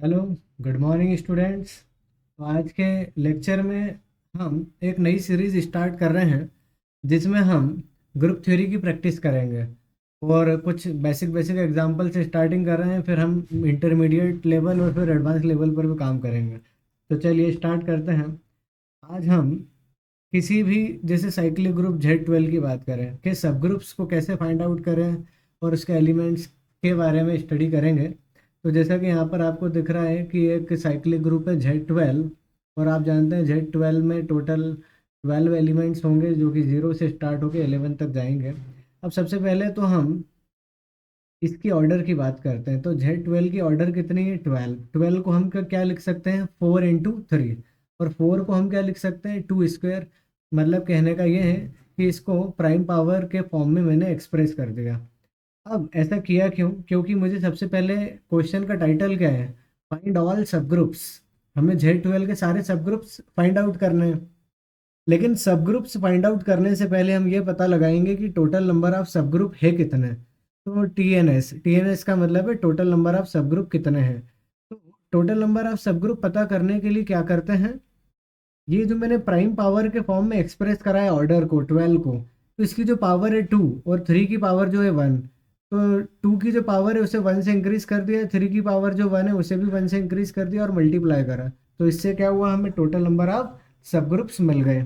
Hello, good morning students. तो आज के लेक्चर में हम एक नई सीरीज स्टार्ट कर रहे हैं जिसमें हम ग्रुप थ्योरी की प्रैक्टिस करेंगे और कुछ बेसिक बेसिक एग्जांपल से स्टार्टिंग कर रहे हैं। फिर हम इंटरमीडिएट लेवल और फिर एडवांस लेवल पर भी काम करेंगे। तो चलिए स्टार्ट करते हैं। आज हम किसी भी जैसे साइक्लिक ग्रुप Z12 की बात करें कि सब ग्रुप्स को कैसे फाइंड आउट करें और उसके एलिमेंट्स के बारे में स्टडी करेंगे। तो जैसा कि यहाँ पर आपको दिख रहा है कि एक साइक्लिक ग्रुप है Z12 और आप जानते हैं Z12 में टोटल 12 एलिमेंट्स होंगे जो कि 0 से स्टार्ट होकर 11 तक जाएंगे। अब सबसे पहले तो हम इसकी ऑर्डर की बात करते हैं। तो Z12 की ऑर्डर कितनी है? 12। 12 को हम क्या लिख सकते हैं? 4 × 3। और 4 को हम क्या लिख सकते हैं? 2 स्क्वायर। मतलब कहने का ये है कि इसको प्राइम पावर के फॉर्म में मैंने एक्सप्रेस कर दिया। अब ऐसा किया क्यों? क्योंकि मुझे सबसे पहले क्वेश्चन का टाइटल क्या है? फाइंड ऑल सब ग्रुप्स। हमें Z12 के सारे सब ग्रुप्स फाइंड आउट करने हैं। लेकिन सब ग्रुप्स फाइंड आउट करने से पहले हम ये पता लगाएंगे कि टोटल नंबर ऑफ सब ग्रुप है कितने। तो टीएनएस का मतलब है टोटल नंबर ऑफ सब ग्रुप कितने हैं। तो टोटल नंबर ऑफ सब ग्रुप पता करने के लिए क्या करते हैं, ये जो मैंने प्राइम पावर के फॉर्म में एक्सप्रेस करा है ऑर्डर को 12 को, तो इसकी जो पावर है 2 और 3 की पावर जो है 1। तो 2 की जो पावर है उसे 1 से इंक्रीज कर दिया, 3 की पावर जो 1 है उसे भी 1 से इंक्रीज कर दिया और मल्टीप्लाई करा। तो इससे क्या हुआ, हमें टोटल नंबर ऑफ सब ग्रुप्स मिल गए।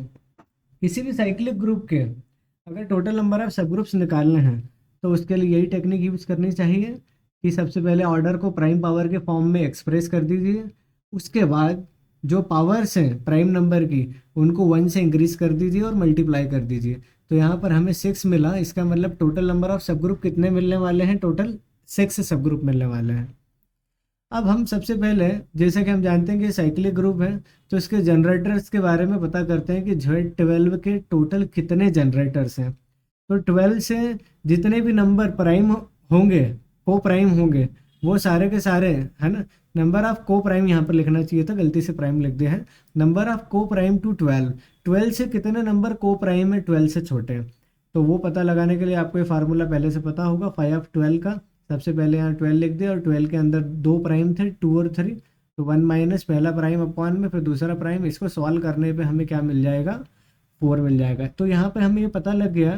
किसी भी साइक्लिक ग्रुप के अगर टोटल नंबर ऑफ सब ग्रुप्स निकालने हैं तो उसके लिए यही टेक्निक यूज करनी चाहिए कि सबसे पहले ऑर्डर को प्राइम पावर के फॉर्म में एक्सप्रेस कर दीजिए। उसके बाद जो पावर्स हैं प्राइम नंबर की उनको 1 से इंक्रीज कर दीजिए और मल्टीप्लाई कर दीजिए। तो यहाँ पर हमें 6 मिला। इसका मतलब टोटल नंबर ऑफ सब ग्रुप कितने मिलने वाले हैं? टोटल 6 सब ग्रुप मिलने वाले हैं। अब हम सबसे पहले, जैसे कि हम जानते हैं कि साइक्लिक ग्रुप है, तो इसके जनरेटर्स के बारे में पता करते हैं कि Z12 के टोटल कितने जनरेटर्स हैं। तो 12 से जितने भी नंबर प्राइम होंगे, को प्राइम होंगे, वो सारे के सारे, है ना। नंबर ऑफ को प्राइम यहाँ पर लिखना चाहिए था, गलती से प्राइम लिख दिया है। नंबर ऑफ को प्राइम टू 12। 12 से कितने नंबर को प्राइम है 12 से छोटे? तो वो पता लगाने के लिए आपको ये फार्मूला पहले से पता होगा 5 ऑफ 12 का। सबसे पहले यहाँ 12 लिख दिया और 12 के अंदर दो प्राइम थे, 2 और 3। तो 1 माइनस पहला प्राइम अपॉन में फिर दूसरा प्राइम। इसको सॉल्व करने पे हमें क्या मिल जाएगा? 4 मिल जाएगा। तो यहाँ पे हमें ये पता लग गया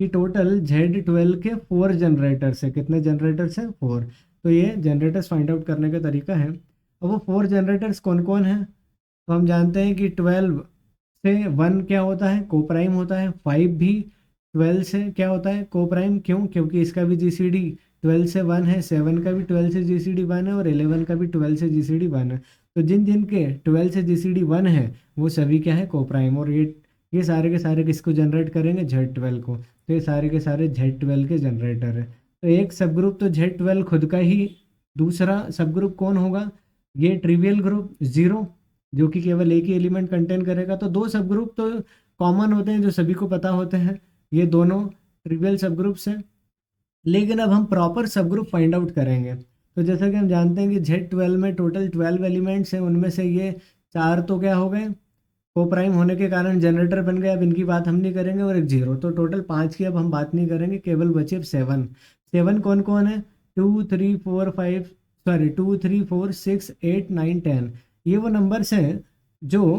कि टोटल Z12 के 4 जनरेटर्स है। कितने जनरेटर्स हैं? 4। तो ये जनरेटर्स फाइंड आउट करने का तरीका है। अब वो 4 जनरेटर्स कौन कौन हैं? तो हम जानते हैं कि 12 से 1 क्या होता है? को प्राइम होता है। 5 भी 12 से क्या होता है? को प्राइम। क्यों? क्योंकि इसका भी जीसीडी 12 से 1 है। 7 का भी 12 से जीसीडी 1 है और 11 का भी 12 से जीसीडी 1 है। तो जिन जिन के 12 से जीसीडी 1 है वो सभी क्या है? को प्राइम। और ये सारे के सारे किसको जनरेट करेंगे? Z12 को। तो ये सारे के सारे Z12 के जनरेटर है। तो एक सब ग्रुप तो Z12 खुद का ही। दूसरा सब ग्रुप कौन होगा? ये ट्रिवियल ग्रुप 0, जो कि केवल एक ही एलिमेंट कंटेन करेगा। तो दो सब ग्रुप तो कॉमन होते हैं जो सभी को पता होते हैं, ये दोनों ट्रिवियल सब ग्रुप्स हैं। लेकिन अब हम प्रॉपर सब ग्रुप फाइंड आउट करेंगे। तो जैसा कि हम जानते हैं कि Z12 में टोटल 12 एलिमेंट्स हैं, उनमें से ये 4 तो क्या हो गए? को प्राइम होने के कारण जनरेटर बन गए। अब इनकी बात हम नहीं करेंगे। और एक 0, तो टोटल 5 की अब हम बात नहीं करेंगे, केवल बचे अब 7। 7 कौन कौन है? 2 3 4 5, सॉरी 2 3 4 6 8 9 10। ये वो नंबर्स हैं जो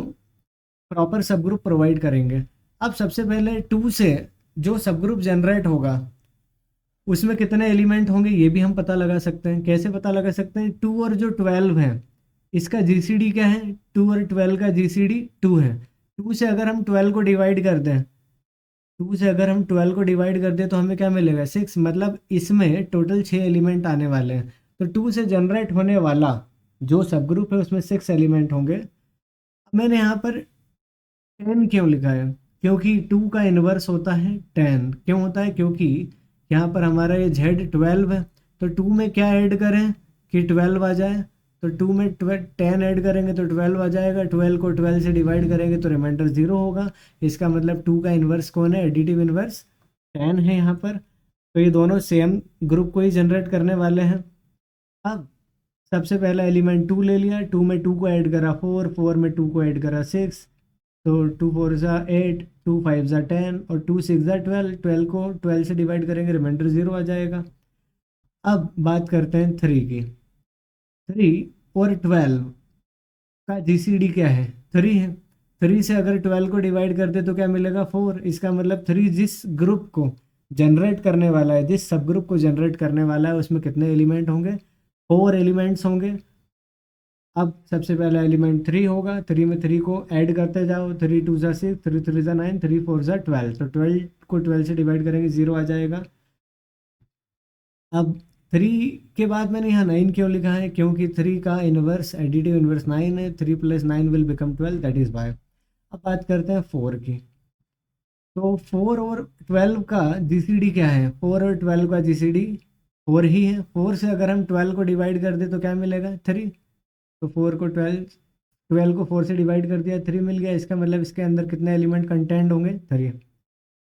प्रॉपर सब ग्रुप प्रोवाइड करेंगे। अब सबसे पहले 2 से जो सब ग्रुप जनरेट होगा उसमें कितने एलिमेंट होंगे ये भी हम पता लगा सकते हैं। कैसे पता लगा सकते हैं? 2 और जो 12 है इसका जीसीडी क्या है? 2 और 12 का जीसीडी 2 है। 2 से अगर हम 12 को डिवाइड कर दें, 2 से अगर हम 12 को डिवाइड कर दें तो हमें क्या मिलेगा? 6। मतलब इसमें टोटल 6 एलिमेंट आने वाले हैं। तो 2 से जनरेट होने वाला जो सब ग्रुप है उसमें 6 एलिमेंट होंगे। अब मैंने यहाँ पर 10 क्यों लिखा है? क्योंकि 2 का इन्वर्स होता है 10। क्यों होता है? क्योंकि यहाँ पर हमारा ये Z12 है। तो 2 में क्या ऐड करें कि 12 आ जाए? तो 2 में 10 ऐड करेंगे तो 12 आ जाएगा। 12 को 12 से डिवाइड करेंगे तो रिमाइंडर 0 होगा। इसका मतलब 2 का इन्वर्स कौन है? एडिटिव इन्वर्स 10 है यहाँ पर। तो ये दोनों सेम ग्रुप को ही जनरेट करने वाले हैं। अब सबसे पहला एलिमेंट 2 ले लिया। 2 में 2 को ऐड करा 4, 4 में 2 को ऐड करा 6। तो 2 4 ज़ा 8, 2 5 ज़ा 10 और 2 6 ज़ा 12। 12 को 12 से डिवाइड करेंगे, रिमाइंडर 0 आ जाएगा। अब बात करते हैं 3 की। 3 और 12 का जीसीडी क्या है? 3 है। 3 से अगर 12 को डिवाइड करते तो क्या मिलेगा? 4। इसका मतलब 3 जिस ग्रुप को जनरेट करने वाला है, जिस सब ग्रुप को जनरेट करने वाला है, उसमें कितने एलिमेंट होंगे? 4 एलिमेंट्स होंगे। अब सबसे पहला एलिमेंट 3 होगा। 3 में 3 को ऐड करते जाओ। 3 टू ज़ा 6, 3 3 ज़ा 9, 3 4 ज़ा 12। तो 12 को 12 से डिवाइड करेंगे, 0 आ जाएगा। अब 3 के बाद मैंने यहाँ 9 क्यों लिखा है? क्योंकि 3 का इन्वर्स, एडिटिव इन्वर्स 9 है। 3 + 9 will become 12, that is why. अब बात करते हैं 4 की। तो 4 और 12 का जीसीडी क्या है? 4 और 12 का जीसीडी 4 ही है। 4 से अगर हम 12 को डिवाइड कर दे तो क्या मिलेगा? 3। तो 4 को 12 को 4 से डिवाइड कर दिया, 3 मिल गया। इसका मतलब इसके अंदर कितने एलिमेंट कंटेंट होंगे? 3।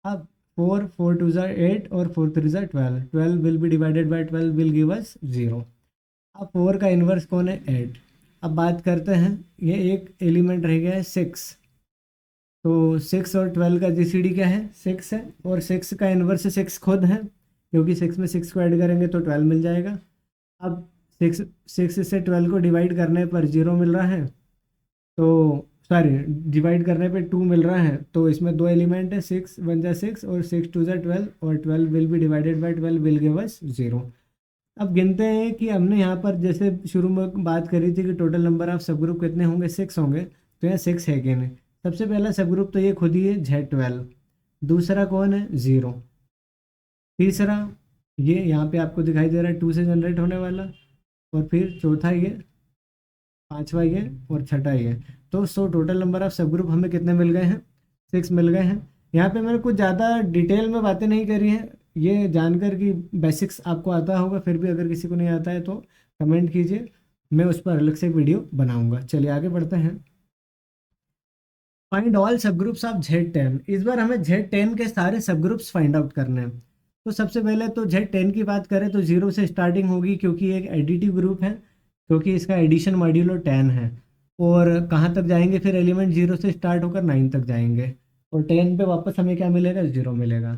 अब 4 टू ज़ा 8 और 4 3 ज़ा 12। 12 will be divided bye 12 will give अस 0। अब 4 का इन्वर्स कौन है? 8। अब बात करते हैं, ये एक एलिमेंट रह गया है 6। तो 6 और 12 का जीसीडी क्या है? 6 है। और 6 का इन्वर्स 6 खुद है, क्योंकि 6 में 6 को ऐड करेंगे तो 12 मिल जाएगा। अब 6 से 12 को डिवाइड करने पर 0 मिल रहा है, तो सॉरी, डिवाइड करने पे 2 मिल रहा है। तो इसमें दो एलिमेंट है, 6 1 जा 6 और 6 2 जा 12, और 12 will be divided bye 12 will give अस 0। अब गिनते हैं कि हमने यहाँ पर जैसे शुरू में बात करी थी कि टोटल नंबर ऑफ सब ग्रुप कितने होंगे? 6 होंगे। तो यहाँ 6 है कि नहीं? सबसे पहला सब ग्रुप तो ये खुद ही है, Z12। दूसरा कौन है? 0। तीसरा ये यहाँ पे आपको दिखाई दे रहा है 2 से जनरेट होने वाला। और फिर चौथा ये, पांचवा ये, और छठा ये। तो टोटल नंबर ऑफ सब ग्रुप हमें कितने मिल गए हैं? 6 मिल गए हैं। यहाँ पे मैंने कुछ ज़्यादा डिटेल में बातें नहीं करी हैं, ये जानकर कि बेसिक्स आपको आता होगा। फिर भी अगर किसी को नहीं आता है तो कमेंट कीजिए, मैं उस पर अलग से वीडियो बनाऊंगा। चलिए आगे बढ़ते हैं। फाइंड ऑल सब ग्रुप्स ऑफ Z10। इस बार हमें Z10 के सारे सब ग्रुप्स फाइंड आउट करने हैं। तो सबसे पहले तो Z10 की बात करें तो 0 से स्टार्टिंग होगी, क्योंकि एक एडिटिव ग्रुप है, क्योंकि इसका एडिशन मॉड्यूलो 10 है। और कहाँ तक जाएंगे फिर? एलिमेंट 0 से स्टार्ट होकर 9 तक जाएंगे, और 10 पे वापस हमें क्या मिलेगा? 0 मिलेगा।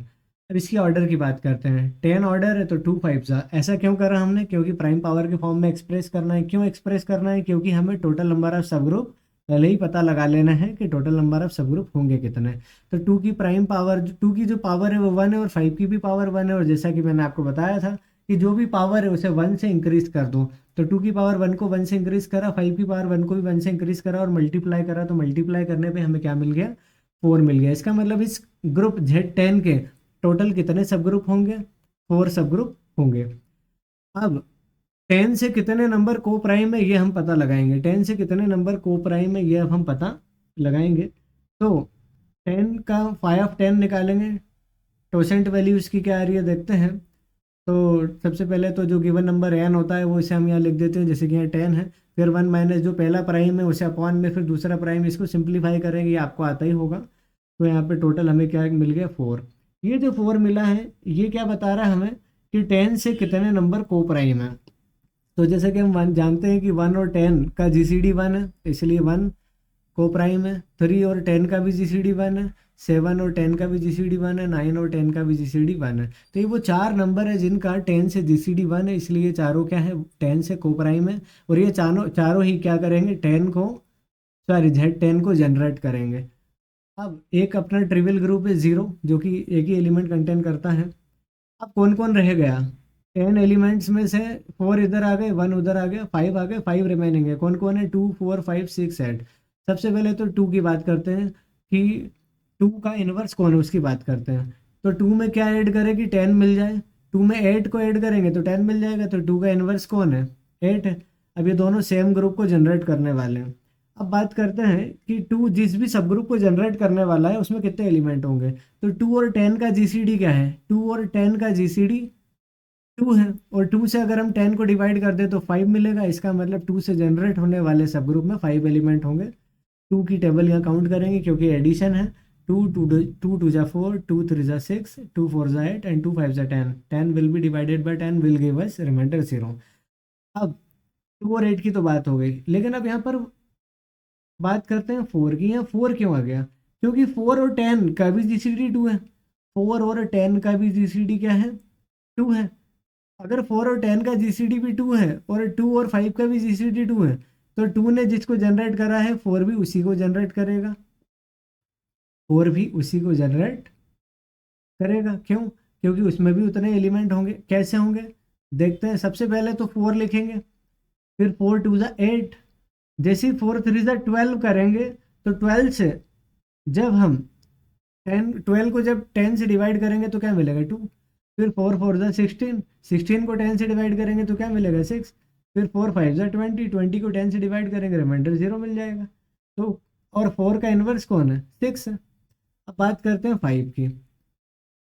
अब इसकी ऑर्डर की बात करते हैं। 10 ऑर्डर है तो 2 5 ज़ा। ऐसा क्यों करा हमने? क्योंकि प्राइम पावर के फॉर्म में एक्सप्रेस करना है। क्यों एक्सप्रेस करना है? क्योंकि हमें टोटल नंबर ऑफ सब ग्रुप पहले ही पता लगा लेना है कि टोटल नंबर ऑफ सब ग्रुप होंगे कितने। तो 2 की प्राइम पावर, 2 की जो पावर है वो 1 है, और 5 की भी पावर 1 है। और जैसा कि मैंने आपको बताया था कि जो भी पावर है उसे 1 से इंक्रीज कर दो। तो 2 की पावर 1 को 1 से इंक्रीज करा, 5 की पावर 1 को भी 1 से इंक्रीज करा, और मल्टीप्लाई करा। तो मल्टीप्लाई करने पे हमें क्या मिल गया? 4 मिल गया। इसका मतलब इस ग्रुप Z10 के टोटल कितने सब ग्रुप होंगे? 4 सब ग्रुप होंगे। अब 10 से कितने नंबर को प्राइम है ये हम पता लगाएंगे। 10 से कितने नंबर को प्राइम है ये अब हम पता लगाएंगे। तो 10 का 5 निकालेंगे। टोसेंट वैल्यू इसकी क्या आ रही है देखते हैं। तो सबसे पहले तो जो गिवन नंबर n होता है वो इसे हम यहाँ लिख देते हैं, जैसे कि यहाँ 10 है। फिर 1 माइनस जो पहला प्राइम है उसे अपॉन में, फिर दूसरा प्राइम, इसको सिंप्लीफाई करेंगे, ये आपको आता ही होगा। तो यहाँ पे टोटल हमें क्या मिल गया? 4। ये जो 4 मिला है ये क्या बता रहा है हमें? कि 10 से कितने नंबर को प्राइम है। तो जैसे कि हम जानते हैं कि 1 और 10 का जीसीडी 1 है, इसलिए 1 को प्राइम है। 3 और 10 का भी जीसीडी 1 है। 7 और 10 का भी जीसीडी 1 है। 9 और 10 का भी जीसीडी 1 है। तो ये वो 4 नंबर है जिनका 10 से जीसीडी 1 है, इसलिए ये चारों क्या है? 10 से को प्राइम है। और ये चारों चारों ही क्या करेंगे? 10 को, सॉरी, Z10 को जनरेट करेंगे। अब एक अपना ट्रिवियल ग्रुप है 0, जो कि एक ही एलिमेंट कंटेन करता है। अब कौन कौन रह गया? 10 एलिमेंट्स में से 4 इधर आ गए, 1 उधर आ गया, 5 आ गए, 5 रिमेनिंग है। कौन कौन है? 2 4 5 6 8। सबसे पहले तो 2 की बात करते हैं कि 2 का इन्वर्स कौन है उसकी बात करते हैं। तो 2 में क्या ऐड करें कि 10 मिल जाए? 2 में 8 को ऐड करेंगे तो 10 मिल जाएगा। तो 2 का इन्वर्स कौन है? 8 है। अब ये दोनों सेम ग्रुप को जनरेट करने वाले हैं। अब बात करते हैं कि 2 जिस भी सब ग्रुप को जनरेट करने वाला है उसमें कितने एलिमेंट होंगे। तो 2 और 10 का जीसीडी क्या है? 2 और 10 का जीसीडी 2 है। और 2 से अगर हम 10 को डिवाइड कर दें तो 5 मिलेगा। इसका मतलब 2 से जनरेट होने वाले सब ग्रुप में 5 एलिमेंट होंगे। 2 की टेबल यहाँ काउंट करेंगे क्योंकि एडिशन है। 2 टू जा 4, 2 3 जा 6, 2 4 जा 8 एंड 2 5 जा 10। 10 will be divided by 10 will give us reminder 0। अब 2 और 8 की तो बात हो गई, लेकिन अब यहाँ पर बात करते हैं 4 की। यहाँ 4 क्यों आ गया? क्योंकि 4 और 10 का भी जीसीडी 2 है। 4 और 10 का भी जीसीडी क्या है? 2 है। अगर 4 और 10 का जीसीडी भी 2 है और 2 और 5 का भी जीसीडी 2 है, तो 2 ने जिसको जनरेट करा है 4 भी उसी को जनरेट करेगा, 4 भी उसी को जनरेट करेगा। क्यों? क्योंकि उसमें भी उतने एलिमेंट होंगे। कैसे होंगे देखते हैं। सबसे पहले तो 4 लिखेंगे, फिर 4 2 ज़ा 8, जैसे ही 4 3 ज़ा 12 करेंगे, तो 12 से जब हम 12 को जब 10 से डिवाइड करेंगे तो क्या मिलेगा 2, फिर 4 4 ज़ा 16, 16 को 10 से डिवाइड करेंगे तो क्या मिलेगा 6, फिर 4 5 ज़ा 20, 20 को 10 से डिवाइड करेंगे रिमाइंडर 0 मिल जाएगा। तो और 4 का इन्वर्स कौन है 6 है। अब बात करते हैं 5 की।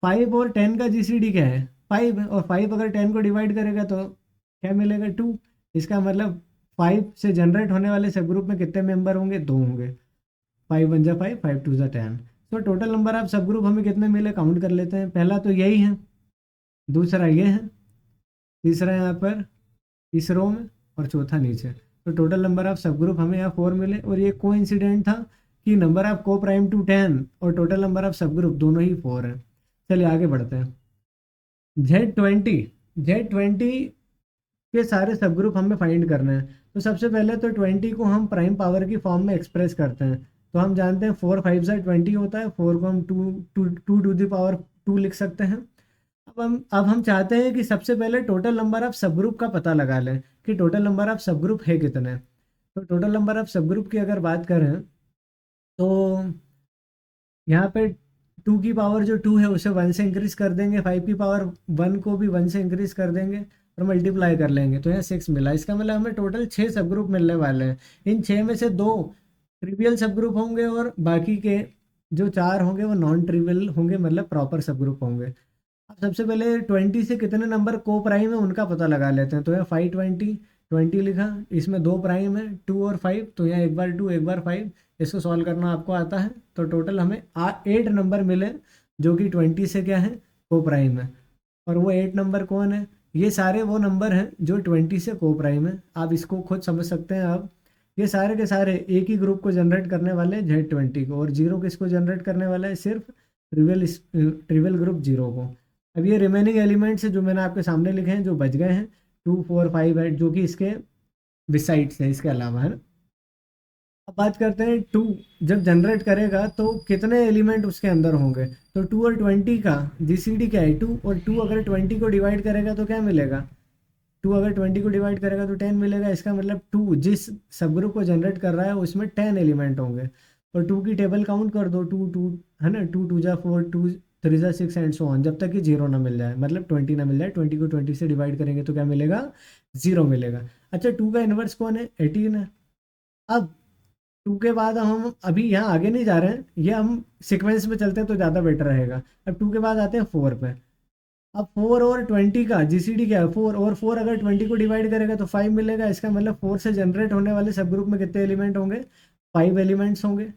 5 और 10 का जीसीडी क्या है 5 है, और 5 अगर 10 को डिवाइड करेगा तो क्या मिलेगा 2। इसका मतलब 5 से जनरेट होने वाले सब ग्रुप में कितने मेंबर होंगे 2 होंगे। 5 1 जा 5, 5 2 जा 10। तो टोटल नंबर ऑफ सब ग्रुप हमें कितने मिले काउंट कर लेते हैं। पहला तो यही है, दूसरा ये है, तीसरा यहाँ पर इस रो में, और चौथा नीचे। तो टोटल नंबर ऑफ सब ग्रुप हमें यहाँ 4 मिले, और ये कोइंसिडेंट था कि नंबर ऑफ को प्राइम टू 10 और टोटल नंबर ऑफ सब ग्रुप दोनों ही 4 हैं। चलिए आगे बढ़ते हैं। Z20 के सारे सब ग्रुप हमें फाइंड करने हैं। तो सबसे पहले तो 20 को हम प्राइम पावर की फॉर्म में एक्सप्रेस करते हैं। तो हम जानते हैं 4 5 ज़ा 20 होता है, 4 को हम टू टू द पावर 2 लिख सकते हैं। अब हम चाहते हैं कि सबसे पहले टोटल नंबर ऑफ सब ग्रुप का पता लगा लें कि टोटल नंबर ऑफ सब ग्रुप है कितने। तो टोटल नंबर ऑफ सब ग्रुप की अगर बात करें तो यहाँ पे 2 की पावर जो 2 है उसे 1 से इंक्रीज कर देंगे, 5 की पावर 1 को भी 1 से इंक्रीज कर देंगे और मल्टीप्लाई कर लेंगे, तो यहाँ 6 मिला। इसका मतलब हमें टोटल 6 सब ग्रुप मिलने वाले हैं। इन 6 में से 2 ट्रिवियल सब ग्रुप होंगे और बाकी के जो 4 होंगे वो नॉन ट्रिवियल होंगे, मतलब प्रॉपर सब ग्रुप होंगे। अब सबसे पहले 20 से कितने नंबर को प्राइम है उनका पता लगा लेते हैं। तो यहाँ 5 20 लिखा, इसमें 2 प्राइम है 2 और 5, तो यहाँ एक बार 2 एक बार 5। इसको सॉल्व करना आपको आता है। तो टोटल हमें 8 नंबर मिले जो कि 20 से क्या है को प्राइम है। और वो 8 नंबर कौन है, ये सारे वो नंबर हैं जो 20 से को प्राइम है। आप इसको खुद समझ सकते हैं। आप ये सारे के सारे एक ही ग्रुप को जनरेट करने वाले हैं Z20 को, और जीरो किसको जनरेट करने वाला है सिर्फ ट्रिवियल ग्रुप जीरो को। अब ये रिमेनिंग एलिमेंट्स जो मैंने आपके सामने लिखे हैं जो बच गए हैं 2 4 5 8, जो कि इसके बिसाइड्स है, इसके अलावा है ना। अब बात करते हैं 2 जब जनरेट करेगा तो कितने एलिमेंट उसके अंदर होंगे। तो 2 और 20 का जीसीडी क्या है 2, और 2 अगर 20 को डिवाइड करेगा तो क्या मिलेगा 2 अगर 20 को डिवाइड करेगा तो 10 मिलेगा। इसका मतलब 2 जिस सब ग्रुप को जनरेट कर रहा है उसमें 10 एलिमेंट होंगे। और 2 की टेबल काउंट कर दो, 2 2 है ना, 2 2 जा 4, 2 3 जा 6 एंड सो ऑन, जब तक कि जीरो ना मिल जाए, मतलब 20 ना मिल जाए। 20 को 20 से डिवाइड करेंगे तो क्या मिलेगा 0 मिलेगा। अच्छा 2 का इन्वर्स कौन है 18 है। अब 2 के बाद हम अभी यहाँ आगे नहीं जा रहे हैं, ये हम सीक्वेंस में चलते हैं तो ज़्यादा बेटर रहेगा। अब 2 के बाद आते हैं 4 पे। अब 4 और 20 का जीसीडी क्या है 4, और 4 अगर 20 को डिवाइड करेगा तो 5 मिलेगा। इसका मतलब 4 से जनरेट होने वाले सब ग्रुप में कितने एलिमेंट होंगे 5 एलिमेंट्स होंगे।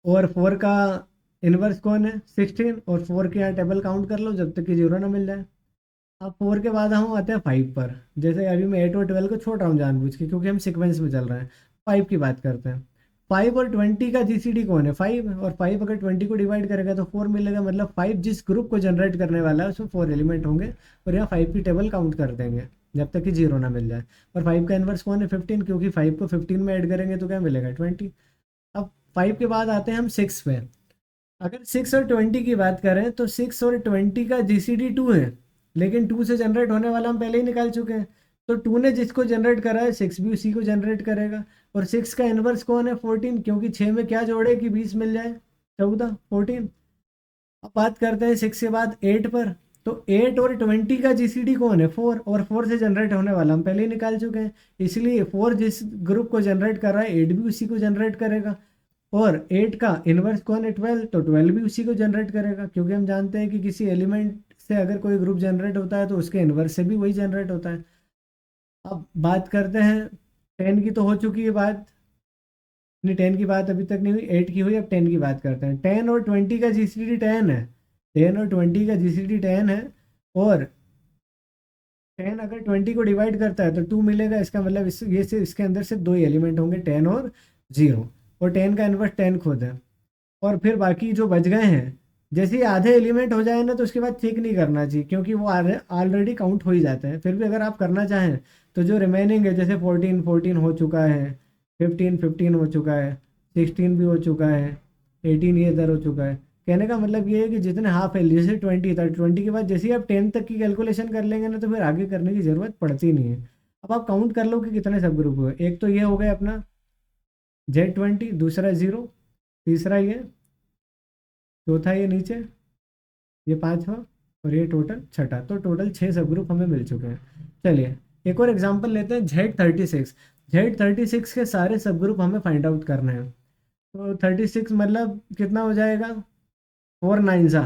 और 4 का इन्वर्स कौन है 16, और 4 के यहाँ टेबल काउंट कर लो जब तक कि जीरो ना मिल जाए। अब 4 के बाद हम आते हैं 5 पर। जैसे अभी मैं 8 और 12 को छोड़ रहा हूँ जानबूझ के क्योंकि हम सीक्वेंस में चल रहे हैं। 5 की बात करते हैं। 5 और 20 का जीसीडी कौन है 5 है, और 5 अगर 20 को डिवाइड करेगा तो 4 मिलेगा। मतलब 5 जिस ग्रुप को जनरेट करने वाला है उसमें 4 एलिमेंट होंगे, और यहाँ 5 की टेबल काउंट कर देंगे जब तक कि जीरो ना मिल जाए। और 5 का इन्वर्स कौन है 15, क्योंकि 5 को 15 में ऐड करेंगे तो क्या मिलेगा 20। अब 5 के बाद आते हैं हम 6 पे। अगर 6 और 20 की बात करें तो 6 और 20 का जीसीडी 2 है, लेकिन 2 से जनरेट होने वाला हम पहले ही निकाल चुके हैं। तो 2 ने जिसको जनरेट करा है 6 भी उसी को जनरेट करेगा। और 6 का इन्वर्स कौन है 14, क्योंकि 6 में क्या जोड़े कि 20 मिल जाए 14 14। अब बात करते हैं 6 के बाद 8 पर। तो 8 और 20 का जीसीडी कौन है 4, और 4 से जनरेट होने वाला हम पहले ही निकाल चुके हैं। इसलिए 4 जिस ग्रुप को जनरेट कर रहा है 8 भी उसी को जनरेट करेगा। और 8 का इन्वर्स कौन है 12, तो 12 भी उसी को जनरेट करेगा, क्योंकि हम जानते हैं कि किसी एलिमेंट से अगर कोई ग्रुप जनरेट होता है तो उसके इन्वर्स से भी वही जनरेट होता है। अब बात करते हैं 10 की, तो हो चुकी है बात। नहीं 10 की बात अभी तक नहीं हुई, 8 की हुई, अब 10 की बात करते हैं। 10 और 20 का जीसीडी 10 है, 10 और 20 का जीसीडी 10 है। और 10 अगर 20 को डिवाइड करता है तो 2 मिलेगा। इसका मतलब इसके अंदर सिर्फ दो ही एलिमेंट होंगे 10 और 0, और 10 का इन्वर्स 10 खुद है। और फिर बाकी जो बच गए हैं जैसे ही आधे एलिमेंट हो जाए ना तो उसके बाद चेक नहीं करना चाहिए, क्योंकि वो ऑलरेडी काउंट हो ही जाते हैं। फिर भी अगर आप करना चाहें तो जो रिमेनिंग है, जैसे 14 हो चुका है, 15 हो चुका है, 16 भी हो चुका है, 18 ये इधर हो चुका है। कहने का मतलब ये है कि जितने हाफ है, जैसे 20 था, 20 के बाद जैसे ही आप 10 तक की कैलकुलेशन कर लेंगे ना तो फिर आगे करने की ज़रूरत पड़ती नहीं है। अब आप काउंट कर लो कि कितने सब ग्रुप हुए। एक तो ये हो गया अपना Z20, दूसरा 0, तीसरा ये, चौथा ये नीचे, ये पांचवा, और ये टोटल छठा। तो टोटल 6 सब ग्रुप हमें मिल चुके हैं। चलिए एक और एग्जांपल लेते हैं, Z36। Z36 के सारे सब ग्रुप हमें फाइंड आउट करने हैं। तो 36 मतलब कितना हो जाएगा, 4 9 सा,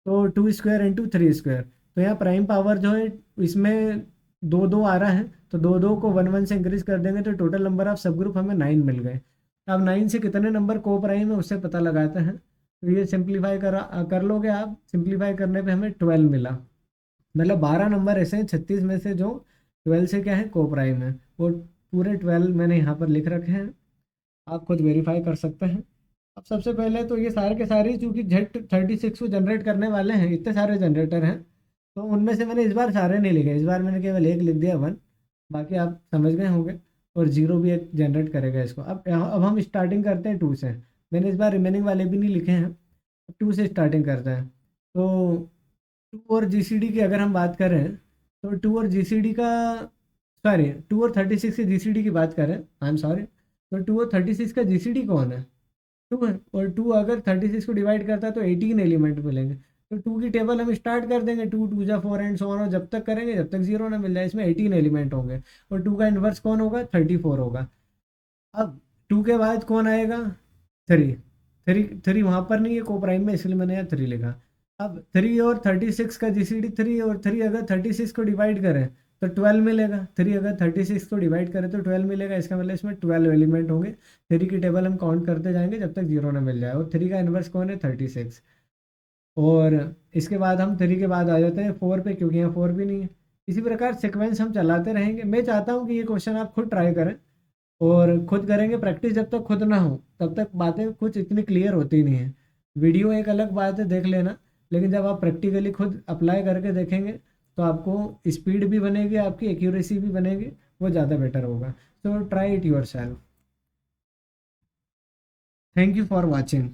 तो 2 स्क्वायर इंटू 3 स्क्वायर। तो यहाँ प्राइम पावर जो है इसमें 2 2 आ रहा है, तो 2 2 को 1 1 से इंक्रीज कर देंगे तो टोटल नंबर ऑफ सब ग्रुप हमें 9 मिल गए। अब 9 से कितने नंबर को प्राइम है उससे पता लगाते हैं। तो ये सिंप्लीफाई कर लोगे आप, सिंप्लीफाई करने पे हमें 12 मिला। मतलब 12 नंबर ऐसे हैं 36 में से जो 12 से क्या है, को प्राइम है। वो पूरे 12 मैंने यहाँ पर लिख रखे हैं, आप खुद वेरीफाई कर सकते हैं। अब सबसे पहले तो ये सारे के सारे, चूंकि Z36 को जनरेट करने वाले हैं, इतने सारे जनरेटर हैं, तो उनमें से मैंने इस बार सारे नहीं लिखे, इस बार मैंने केवल एक लिख दिया, 1। बाकी आप समझ गए होंगे। और 0 भी एक जनरेट करेगा इसको। अब हम स्टार्टिंग करते हैं 2 से। मैंने इस बार रिमेनिंग वाले भी नहीं लिखे हैं। 2 से स्टार्टिंग करते हैं। तो 2 और GCD की अगर हम बात करें, तो 2 और GCD का, सॉरी, 2 और 36 की GCD की बात करें, आई एम सॉरी, तो 2 और 36 का GCD कौन है, 2 है। और 2 अगर 36 को डिवाइड करता है तो 18 एलिमेंट मिलेंगे। तो 2 की टेबल हम स्टार्ट कर देंगे, 2 2 जा 4 एंड सो ऑन, और जब तक करेंगे जब तक 0 ना मिल जाए। इसमें 18 एलिमेंट होंगे, और 2 का इन्वर्स कौन होगा, 34 होगा। अब 2 के बाद कौन आएगा, 3। 3 वहाँ पर नहीं है को प्राइम में, इसलिए मैंने यहाँ 3 लिखा। अब 3 और 36 का GCD, 3 और 3 अगर 36 को डिवाइड करें तो 12 मिलेगा। 3 अगर 36 को डिवाइड करें तो 12 मिलेगा, इसका मतलब इसमें 12 एलिमेंट होंगे। 3 की टेबल हम काउंट करते जाएंगे जब तक 0 ना मिल जाए। और 3 का इन्वर्स कौन है, 36। और इसके बाद हम 3 के बाद आ जाते हैं 4 पे, क्योंकि यहाँ 4 भी नहीं है। इसी प्रकार सिक्वेंस हम चलाते रहेंगे। मैं चाहता हूँ कि ये क्वेश्चन आप खुद ट्राई करें, और खुद करेंगे प्रैक्टिस। जब तक खुद ना हो तब तक बातें कुछ इतनी क्लियर होती नहीं है। वीडियो एक अलग बात है, देख लेना, लेकिन जब आप प्रैक्टिकली खुद अप्लाई करके देखेंगे तो आपको स्पीड भी बनेगी, आपकी एक्यूरेसी भी बनेगी, वो ज़्यादा बेटर होगा। So try it your self. Thank you for watching.